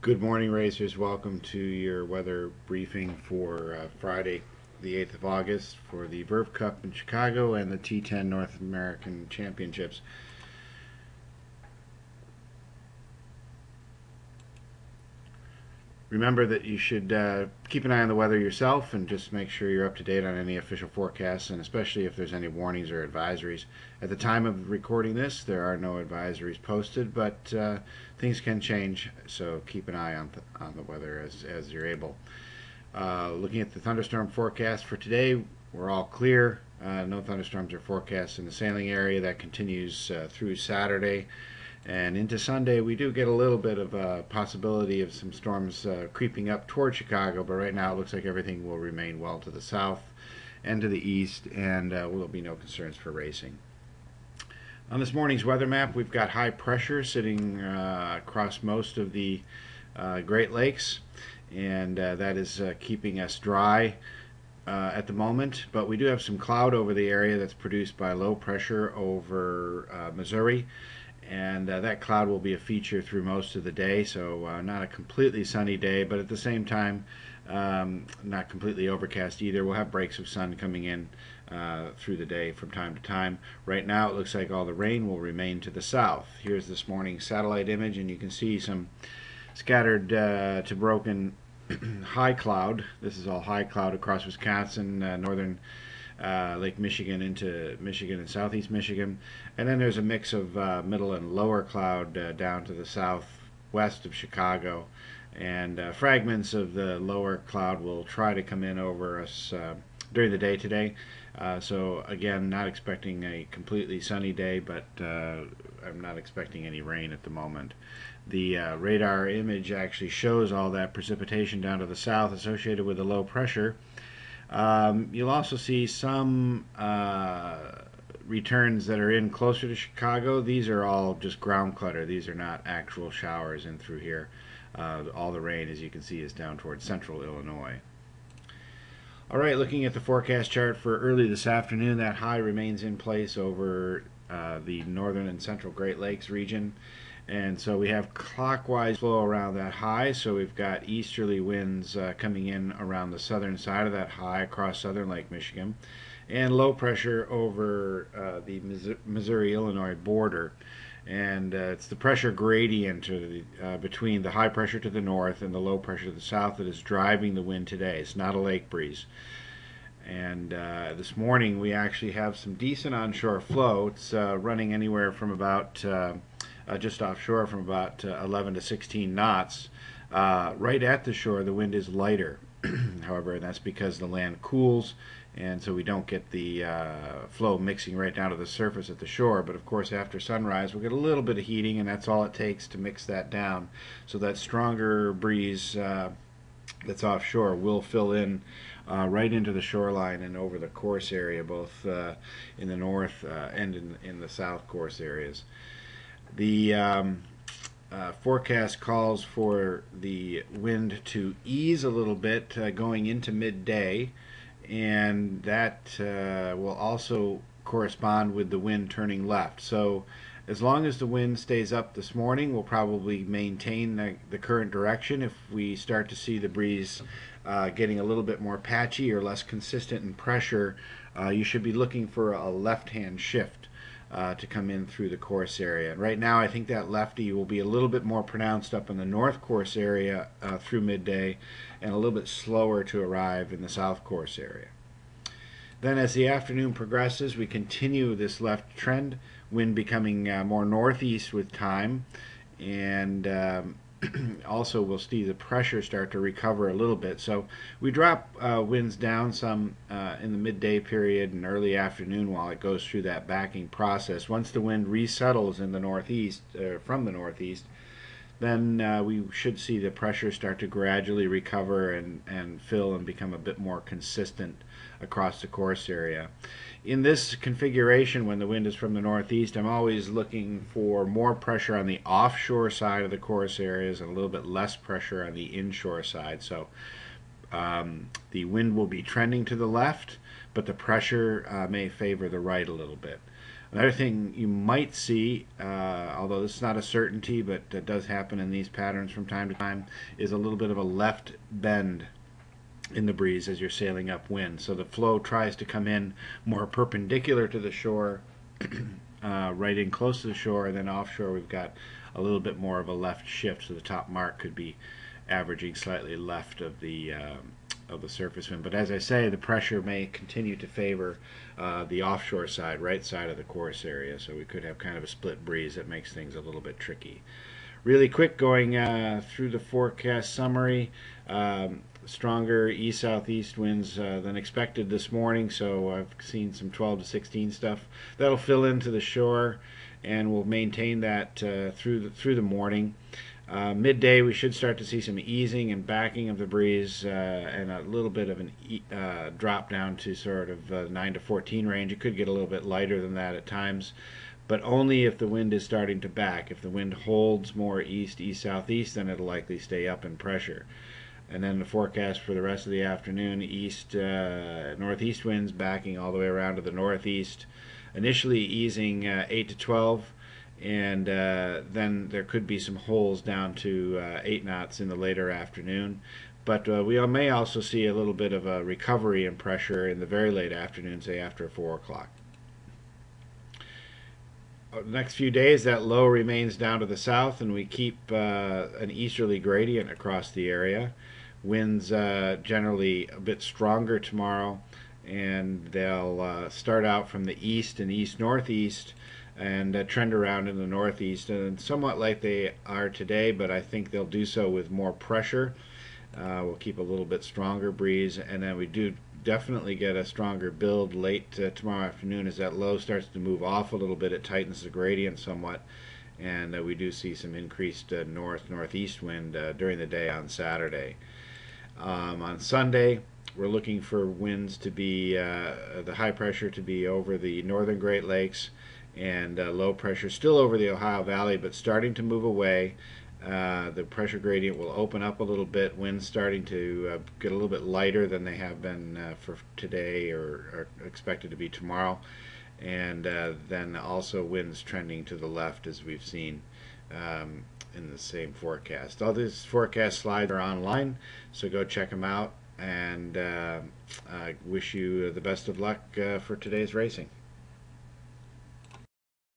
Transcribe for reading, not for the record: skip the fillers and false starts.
Good morning, racers. Welcome to your weather briefing for Friday, the 8th of August, for the Verve Cup in Chicago and the T10 North American Championships. Remember that you should keep an eye on the weather yourself and just make sure you're up to date on any official forecasts, and especially if there's any warnings or advisories. At the time of recording this, there are no advisories posted, but things can change, so keep an eye on the weather as you're able. Looking at the thunderstorm forecast for today, we're all clear. No thunderstorms are forecast in the sailing area. That continues through Saturday. And into Sunday, we do get a little bit of a possibility of some storms creeping up toward Chicago, but right now it looks like everything will remain well to the south and to the east, and will be no concerns for racing. On this morning's weather map, we've got high pressure sitting across most of the Great Lakes, and that is keeping us dry at the moment, but we do have some cloud over the area that's produced by low pressure over Missouri, and that cloud will be a feature through most of the day, so not a completely sunny day, but at the same time not completely overcast either. We'll have breaks of sun coming in through the day from time to time. Right now it looks like all the rain will remain to the south. Here's this morning's satellite image, and you can see some scattered to broken high cloud. This is all high cloud across Wisconsin, northern Lake Michigan into Michigan and southeast Michigan. And then there's a mix of middle and lower cloud down to the southwest of Chicago. And fragments of the lower cloud will try to come in over us during the day today. So again, not expecting a completely sunny day, but I'm not expecting any rain at the moment. The radar image actually shows all that precipitation down to the south associated with the low pressure. You'll also see some returns that are in closer to Chicago. These are all just ground clutter. These are not actual showers in through here. All the rain, as you can see, is down towards central Illinois. All right, looking at the forecast chart for early this afternoon, that high remains in place over the northern and central Great Lakes region. And so we have clockwise flow around that high, so we've got easterly winds coming in around the southern side of that high across southern Lake Michigan, and low pressure over the Missouri-Illinois border. And it's the pressure gradient between the high pressure to the north and the low pressure to the south that is driving the wind today. It's not a lake breeze. And this morning we actually have some decent onshore flow. It's running anywhere from about just offshore from about 11 to 16 knots. Right at the shore, the wind is lighter. However, that's because the land cools, and so we don't get the flow mixing right down to the surface at the shore. But of course, after sunrise, we'll get a little bit of heating, and that's all it takes to mix that down. So that stronger breeze that's offshore will fill in right into the shoreline and over the course area, both in the north and in the south course areas. The forecast calls for the wind to ease a little bit going into midday, and that will also correspond with the wind turning left. So as long as the wind stays up this morning, we'll probably maintain the current direction. If we start to see the breeze getting a little bit more patchy or less consistent in pressure, you should be looking for a left-hand shift to come in through the course area. And right now I think that lefty will be a little bit more pronounced up in the north course area through midday, and a little bit slower to arrive in the south course area. Then as the afternoon progresses, we continue this left trend, wind becoming more northeast with time, and also we'll see the pressure start to recover a little bit. So we drop winds down some in the midday period and early afternoon while it goes through that backing process. Once the wind resettles in the northeast, from the northeast, then we should see the pressure start to gradually recover and fill and become a bit more consistent across the course area. In this configuration, when the wind is from the northeast, I'm always looking for more pressure on the offshore side of the course areas and a little bit less pressure on the inshore side. So the wind will be trending to the left, but the pressure may favor the right a little bit. Another thing you might see, although this is not a certainty, but it does happen in these patterns from time to time, is a little bit of a left bend in the breeze as you're sailing upwind. So the flow tries to come in more perpendicular to the shore, right in close to the shore, and then offshore we've got a little bit more of a left shift, so the top mark could be averaging slightly left of the surface wind. But as I say, the pressure may continue to favor the offshore side, right side of the course area, so we could have kind of a split breeze that makes things a little bit tricky. Really quick, going through the forecast summary. Stronger east-southeast winds than expected this morning, so I've seen some 12 to 16 stuff. That'll fill into the shore, and we'll maintain that through the morning. Midday, we should start to see some easing and backing of the breeze, and a little bit of an drop down to sort of 9 to 14 range. It could get a little bit lighter than that at times, but only if the wind is starting to back. If the wind holds more east-southeast, then it'll likely stay up in pressure. And then the forecast for the rest of the afternoon, northeast winds backing all the way around to the northeast, initially easing 8 to 12, and then there could be some holes down to 8 knots in the later afternoon. But we may also see a little bit of a recovery in pressure in the very late afternoon, say after 4 o'clock. The next few days, that low remains down to the south, and we keep an easterly gradient across the area. Winds generally a bit stronger tomorrow, and they'll start out from the east and east-northeast and trend around in the northeast, and somewhat like they are today, but I think they'll do so with more pressure. We'll keep a little bit stronger breeze, and then we do definitely get a stronger build late tomorrow afternoon as that low starts to move off a little bit. It tightens the gradient somewhat, and we do see some increased northeast wind during the day on Saturday. On Sunday, we're looking for winds to be the high pressure to be over the northern Great Lakes, and low pressure still over the Ohio Valley, but starting to move away. The pressure gradient will open up a little bit, winds starting to get a little bit lighter than they have been for today or are expected to be tomorrow, and then also winds trending to the left as we've seen in the same forecast. All these forecast slides are online, so go check them out, and I wish you the best of luck for today's racing.